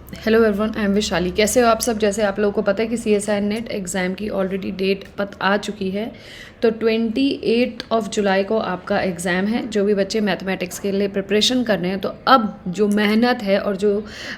Hello everyone, I am Vishali. कैसे हो आप सब? जैसे आप लोगों को पता है कि CSIR नेट एग्ज़ाम की ऑलरेडी डेट आ चुकी है। तो 28 जुलाई को आपका एग्ज़ाम है। जो भी बच्चे मैथमेटिक्स के लिए प्रिपरेशन कर रहे हैं, तो अब जो मेहनत है और जो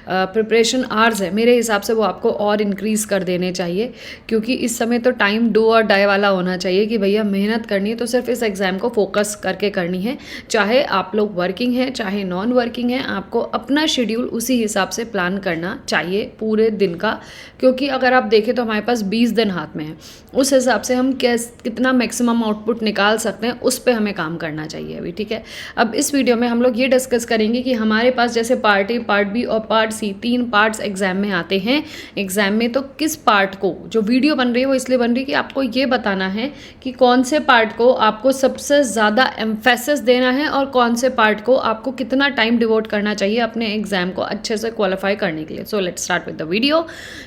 प्रिपरेशन आवर्स है, मेरे हिसाब से वो आपको और इंक्रीज़ कर देने चाहिए, क्योंकि इस समय तो टाइम डू और डाई वाला होना चाहिए कि भैया मेहनत करनी है तो सिर्फ इस एग्ज़ाम को फोकस करके करनी है। चाहे आप लोग वर्किंग हैं, चाहे नॉन वर्किंग हैं, आपको अपना शेड्यूल उसी हिसाब से प्लान करना चाहिए पूरे दिन का। क्योंकि अगर आप देखें तो हमारे पास 20 दिन हाथ में है, उस हिसाब से हम कितना मैक्सिमम आउटपुट निकाल सकते हैं उस पे हमें काम करना चाहिए अभी। ठीक है, अब इस वीडियो में हम लोग ये डिस्कस करेंगे कि हमारे पास जैसे पार्ट ए, पार्ट बी और पार्ट सी, 3 पार्ट्स एग्जाम में आते हैं। एग्जाम में तो किस पार्ट को, जो वीडियो बन रही है वो इसलिए बन रही है कि आपको ये बताना है कि कौन से पार्ट को आपको सबसे ज़्यादा एम्फेसिस देना है और कौन से पार्ट को आपको कितना टाइम डिवोट करना चाहिए अपने एग्जाम को अच्छे से क्वालिफाई करने के लिए। So let's start with the video.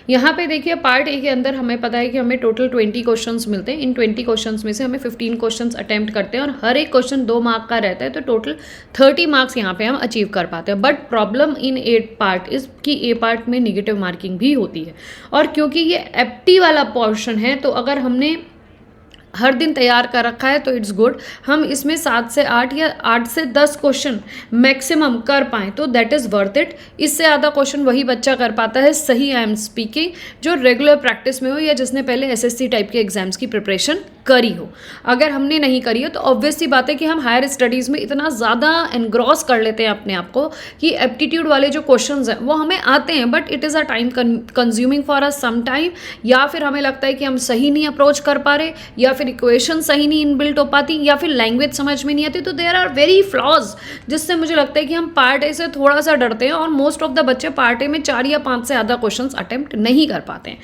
यहाँ पे देखिए, पार्ट ए के अंदर हमें पता है कि हमें टोटल 20 क्वेश्चंस मिलते हैं। इन 20 क्वेश्चंस में से हमें 15 क्वेश्चंस अटेम्प्ट करते हैं और हर एक क्वेश्चन 2 मार्क का रहता है, तो टोटल 30 मार्क्स यहाँ पे हम अचीव कर पाते हैं। But problem in A part is कि ए पार्ट में निगेटिव मार्किंग भी होती है। और क्योंकि ये एप्टी वाला पोर्शन है, तो अगर हमने हर दिन तैयार कर रखा है तो इट्स गुड। हम इसमें 7 से 8 या 8 से 10 क्वेश्चन मैक्सिमम कर पाएँ तो दैट इज़ वर्थ इट। इससे ज़्यादा क्वेश्चन वही बच्चा कर पाता है, सही आई एम स्पीकिंग, जो रेगुलर प्रैक्टिस में हो या जिसने पहले SSC टाइप के एग्जाम्स की प्रिपरेशन करी हो। अगर हमने नहीं करी हो तो ऑब्वियस सी बात है कि हम हायर स्टडीज़ में इतना ज़्यादा एनग्रॉस कर लेते हैं अपने आप को कि एप्टीट्यूड वाले जो क्वेश्चंस हैं वो हमें आते हैं, but it is a time consuming for us some time. या फिर हमें लगता है कि हम सही नहीं अप्रोच कर पा रहे, या फिर इक्वेशन सही नहीं इनबिल्ट हो पाती, या फिर लैंग्वेज समझ में नहीं आती। तो देयर आर वेरी फ्लॉज, जिससे मुझे लगता है कि हम पार्ट ए से थोड़ा सा डरते हैं और मोस्ट ऑफ द बच्चे पार्ट ए में 4 या 5 से ज़्यादा क्वेश्चन अटेम्प्ट नहीं कर पाते हैं।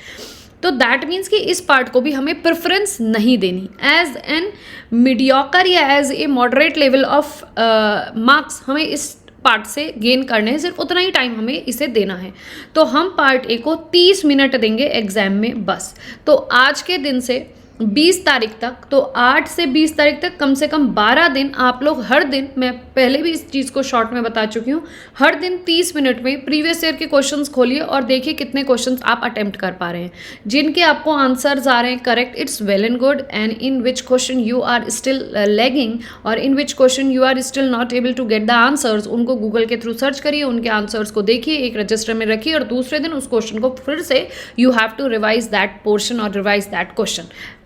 तो दैट मीन्स कि इस पार्ट को भी हमें प्रेफरेंस नहीं देनी। एज एन मीडियोकर या as a moderate level of marks हमें इस पार्ट से गेन करने हैं, सिर्फ उतना ही टाइम हमें इसे देना है। तो हम पार्ट ए को 30 मिनट देंगे एग्जाम में बस। तो आज के दिन से 20 तारीख तक, तो 8 से 20 तारीख तक कम से कम 12 दिन आप लोग हर दिन, मैं पहले भी इस चीज़ को शॉर्ट में बता चुकी हूँ, हर दिन 30 मिनट में प्रीवियस ईयर के क्वेश्चंस खोलिए और देखिए कितने क्वेश्चंस आप अटेम्प्ट कर पा रहे हैं। जिनके आपको आंसर्स आ रहे हैं correct, it's well and good. And in which question you are still lagging और in which question you are still not able to get the answers, उनको गूगल के थ्रू सर्च करिए, उनके आंसर्स को देखिए, एक रजिस्टर में रखिए और दूसरे दिन उस क्वेश्चन को फिर से you have to revise that portion और revise that question.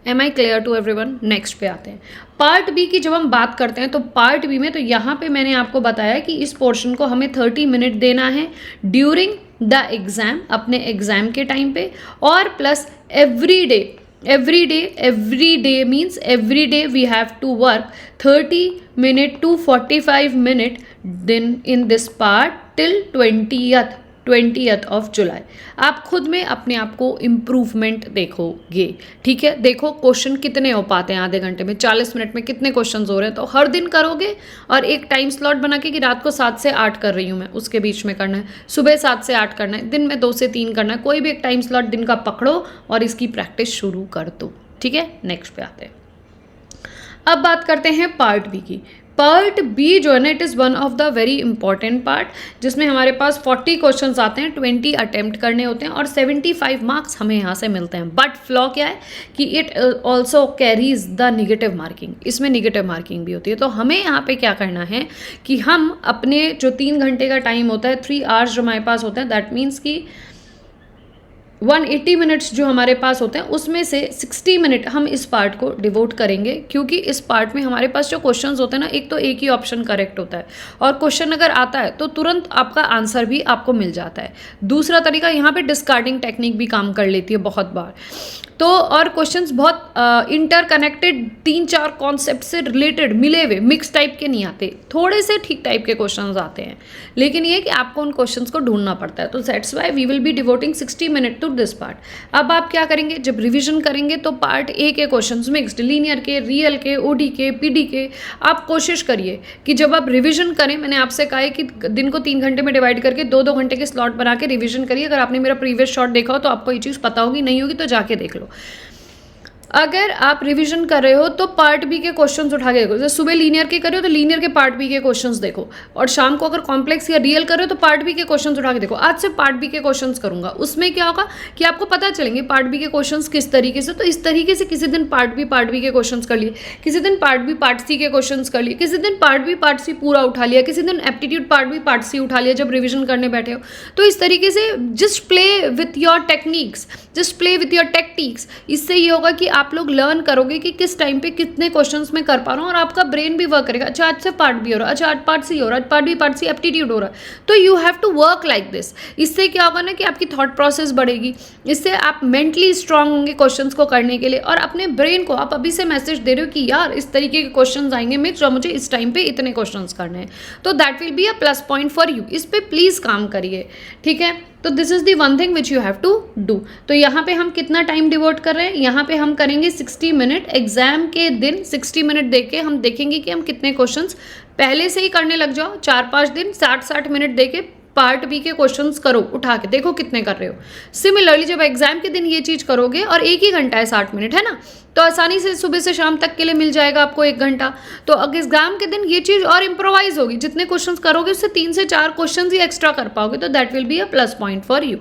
Am I clear to everyone? Next पे आते हैं। पार्ट बी की जब हम बात करते हैं तो पार्ट बी में, तो यहाँ पे मैंने आपको बताया कि इस पोर्शन को हमें 30 मिनट देना है ड्यूरिंग द एग्जाम, अपने एग्जाम के टाइम पे, और plus every day means every day we have to work 30 minute to 45 minute दिन in this part till 20th July. आप खुद में अपने आप को इम्प्रूवमेंट देखोगे। ठीक है, देखो क्वेश्चन कितने हो पाते हैं आधे घंटे में, 40 मिनट में कितने क्वेश्चंस हो रहे हैं। तो हर दिन करोगे और एक टाइम स्लॉट बना के कि रात को 7 से 8 कर रही हूँ मैं, उसके बीच में करना है, सुबह 7 से 8 करना है, दिन में 2 से 3 करना है। कोई भी एक टाइम स्लॉट दिन का पकड़ो और इसकी प्रैक्टिस शुरू कर दो। ठीक है, नेक्स्ट पे आते हैं। अब बात करते हैं पार्ट बी की। पार्ट बी जो है ना, it is one of the very important part, जिसमें हमारे पास 40 क्वेश्चंस आते हैं, 20 अटेम्प्ट करने होते हैं और 75 मार्क्स हमें यहाँ से मिलते हैं। बट फ्लॉ क्या है कि it also carries the negative marking, इसमें निगेटिव मार्किंग भी होती है। तो हमें यहाँ पे क्या करना है कि हम अपने जो 3 घंटे का टाइम होता है, 3 आवर्स जो हमारे पास होता है, दैट मीन्स कि 180 मिनट्स जो हमारे पास होते हैं, उसमें से 60 मिनट हम इस पार्ट को डिवोट करेंगे। क्योंकि इस पार्ट में हमारे पास जो क्वेश्चंस होते हैं ना, एक तो एक ही ऑप्शन करेक्ट होता है और क्वेश्चन अगर आता है तो तुरंत आपका आंसर भी आपको मिल जाता है। दूसरा तरीका, यहाँ पे डिस्कार्डिंग टेक्निक भी काम कर लेती है बहुत बार। तो और क्वेश्चंस बहुत इंटरकनेक्टेड, 3-4 कॉन्सेप्ट से रिलेटेड मिले हुए मिक्स टाइप के नहीं आते, थोड़े से ठीक टाइप के क्वेश्चंस आते हैं, लेकिन ये कि आपको उन क्वेश्चंस को ढूंढना पड़ता है। तो that's why we will be devoting 60 minute to this part. अब आप क्या करेंगे, जब रिविजन करेंगे तो पार्ट ए के क्वेश्चंस मिक्स्ड, लीनियर के, रियल के, ओडी के, पीडी के, आप कोशिश करिए कि जब आप रिविजन करें, मैंने आपसे कहा है कि दिन को 3 घंटे में डिवाइड करके 2-2 घंटे के स्लॉट बना के रिविजन करिए। अगर आपने मेरा प्रीवियस शॉट देखा हो तो आपको ये चीज़ पता होगी, नहीं होगी तो जाके देख लो। अगर आप रिवीजन कर रहे हो तो पार्ट बी के क्वेश्चंस उठा के देखो, जैसे सुबह लीनियर के कर रहे हो तो लीनियर के पार्ट बी के क्वेश्चंस देखो, और शाम को अगर कॉम्प्लेक्स या रियल कर रहे हो तो पार्ट बी के क्वेश्चंस उठा के देखो। आज से पार्ट बी के क्वेश्चंस करूंगा, उसमें क्या होगा कि आपको पता चलेंगे पार्ट बी के क्वेश्चंस किस तरीके से। तो इस तरीके से किसी दिन पार्ट बी के क्वेश्चंस कर लिए, किसी दिन पार्ट बी पार्ट सी के क्वेश्चंस कर लिए, किसी दिन पार्ट बी पार्ट सी पूरा उठा लिया, किसी दिन aptitude part B part C उठा लिया जब रिविजन करने बैठे हो। तो इस तरीके से just play with your techniques, just play with your tactics. इससे ये होगा कि आप लोग लर्न करोगे कि किस टाइम पे कितने क्वेश्चंस मैं कर पा रहा हूँ, और आपका ब्रेन भी वर्क करेगा। अच्छा आज से पार्ट बी हो रहा है, अच्छा आज पार्ट सी हो रहा है, part B part C aptitude हो रहा है, तो you have to work like this. इससे क्या होगा ना कि आपकी थॉट प्रोसेस बढ़ेगी, इससे आप मेंटली स्ट्रांग होंगे क्वेश्चंस को करने के लिए, और अपने ब्रेन को आप अभी से मैसेज दे रहे हो कि यार इस तरीके के क्वेश्चंस आएंगे मुझे इस टाइम पे इतने क्वेश्चंस करने हैं, तो that will be a plus point for you. इस पे प्लीज काम करिए, ठीक है। तो this is the one thing which you have to do. तो यहाँ पे हम कितना टाइम डिवोट कर रहे हैं, यहाँ पे हम करेंगे 60 मिनट। एग्जाम के दिन 60 मिनट देके हम देखेंगे कि हम कितने क्वेश्चंस पहले से ही करने लग जाओ। 4-5 दिन 60-60 मिनट देके पार्ट बी के क्वेश्चंस करो, उठा के देखो कितने कर रहे हो। सिमिलरली जब एग्जाम के दिन ये चीज़ करोगे, और एक ही घंटा है 60 मिनट है ना, तो आसानी से सुबह से शाम तक के लिए मिल जाएगा आपको 1 घंटा। तो अगर एग्जाम के दिन ये चीज़ और इम्प्रोवाइज होगी, जितने क्वेश्चंस करोगे उससे 3 से 4 क्वेश्चन ही एक्स्ट्रा कर पाओगे, तो that will be a plus point for you.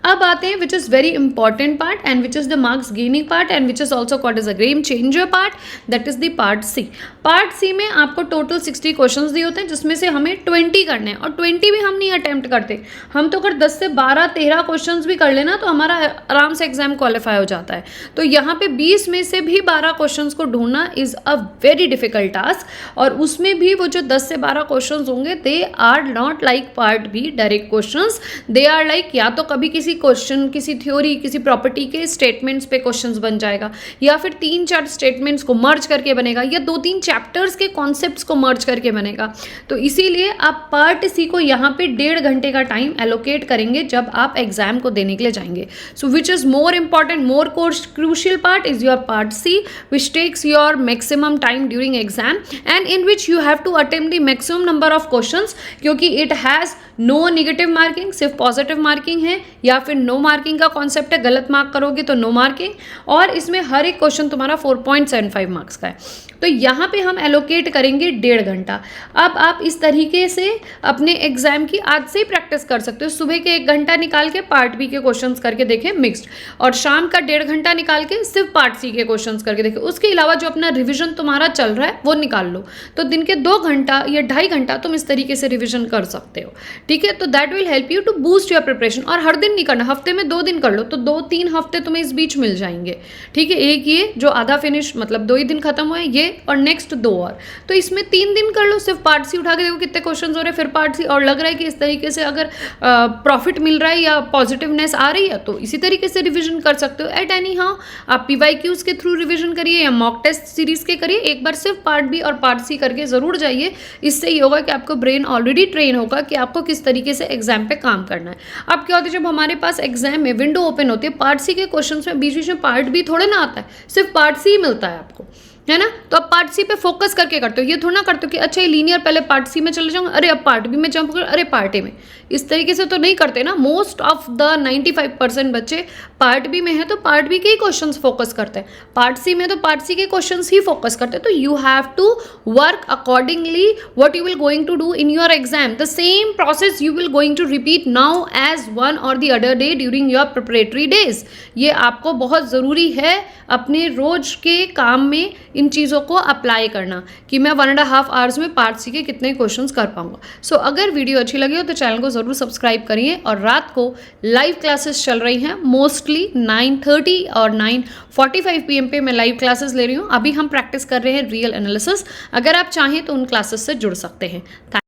अब आते हैं which is very important part and which is the marks gaining part and which is also called as a game changer part, that is the part C. Part C में आपको total 60 questions दिए होते हैं, जिसमें से हमें 20 करने हैं, और 20 भी हम नहीं अटेम्प्ट करते। हम तो अगर 10 से 12-13 क्वेश्चंस भी कर लेना तो हमारा आराम से एग्जाम क्वालिफाई हो जाता है। तो यहाँ पे 20 में से भी 12 क्वेश्चंस को ढूंढना is a very difficult task, और उसमें भी वो जो 10 से 12 क्वेश्चंस होंगे they are not like part B direct questions, they are like या तो कभी किसी क्वेश्चन, किसी थ्योरी, किसी प्रॉपर्टी के स्टेटमेंट्स पे क्वेश्चंस बन जाएगा, या फिर 3-4 स्टेटमेंट्स को मर्ज करके बनेगा, या 2-3 चैप्टर्स के कॉन्सेप्ट्स को मर्ज करके बनेगा। तो इसीलिए आप पार्ट सी को यहाँ पे 1.5 घंटे का टाइम एलोकेट करेंगे जब आप एग्जाम को देने के लिए जाएंगे। So which is more important, more crucial part is your part C, which takes your maximum time during exam and in which you have to attempt the maximum number of questions, क्योंकि it has no negative marking, सिर्फ positive marking है, या फिर no marking का concept है, गलत mark करोगे तो नो मार्किंग, और इसमें हर एक क्वेश्चन तुम्हारा 4.75 मार्क्स का है। तो यहाँ पे हम एलोकेट करेंगे 1.5 घंटा। अब आप इस तरीके से अपने एग्जाम की आज से ही प्रैक्टिस कर सकते हो। सुबह के 1 घंटा निकाल के पार्ट बी के क्वेश्चंस करके देखें मिक्स्ड, और शाम का 1.5 घंटा निकाल के सिर्फ पार्ट सी के क्वेश्चंस करके देखें। उसके अलावा जो अपना रिविजन तुम्हारा चल रहा है वो निकाल लो। तो दिन के 2 घंटा या 2.5 घंटा तुम इस तरीके से रिविजन कर सकते हो, ठीक है। तो that will help you to boost your preparation. और हर दिन नहीं करना, हफ्ते में 2 दिन कर लो, तो 2-3 हफ्ते तुम्हें इस बीच मिल जाएंगे, ठीक है। एक ये जो आधा फिनिश मतलब 2 ही दिन खत्म हुए ये, और नेक्स्ट 2 और, तो इसमें 3 दिन कर लो। सिर्फ पार्ट सी उठा के देखो कितने क्वेश्चंस हो रहे हैं, फिर पार्ट सी, और लग रहा है कि इस तरीके से अगर प्रॉफिट मिल रहा है या पॉजिटिवनेस आ रही है तो इसी तरीके से रिविजन कर सकते हो। एट एनी हाउ आप PYQs के थ्रू रिविजन करिए या मॉक टेस्ट सीरीज के करिए, एक बार सिर्फ पार्ट बी और पार्ट सी करके जरूर जाइए। इससे ये होगा कि आपको ब्रेन ऑलरेडी ट्रेन होगा कि आपको किस तरीके से एग्जाम पे काम करना है। अब क्या होता है, जब हमारे पास एग्जाम में विंडो ओपन होती है, पार्ट सी के क्वेश्चंस में बीच बीच में पार्ट बी थोड़े ना आता है, सिर्फ पार्ट सी मिलता है आपको, है ना। तो आप पार्ट सी पे फोकस करके करते हो, ये थोड़ा ना करते हो कि अच्छा ये लीनियर पहले पार्ट सी में चले जाऊंगा, अरे अब पार्ट बी में जंप कर, अरे पार्ट ए में। इस तरीके से तो नहीं करते ना। मोस्ट ऑफ द 95% बच्चे पार्ट बी में है तो पार्ट बी के ही क्वेश्चंस फोकस करते हैं, पार्ट सी में तो पार्ट सी के क्वेश्चंस ही फोकस करते हैं। तो you have to work accordingly what you will going to do in your exam. The same process you will going to repeat now as one or the other day during your preparatory days. ये आपको बहुत ज़रूरी है अपने रोज के काम में इन चीज़ों को अप्लाई करना, कि मैं 1.5 आवर्स में पार्ट सी के कितने क्वेश्चंस कर पाऊंगा। सो अगर वीडियो अच्छी लगी हो तो चैनल को ज़रूर सब्सक्राइब करिए। और रात को लाइव क्लासेस चल रही हैं, मोस्टली 9:30 और 9:45 PM पे मैं लाइव क्लासेस ले रही हूँ। अभी हम प्रैक्टिस कर रहे हैं रियल एनालिसिस। अगर आप चाहें तो उन क्लासेस से जुड़ सकते हैं।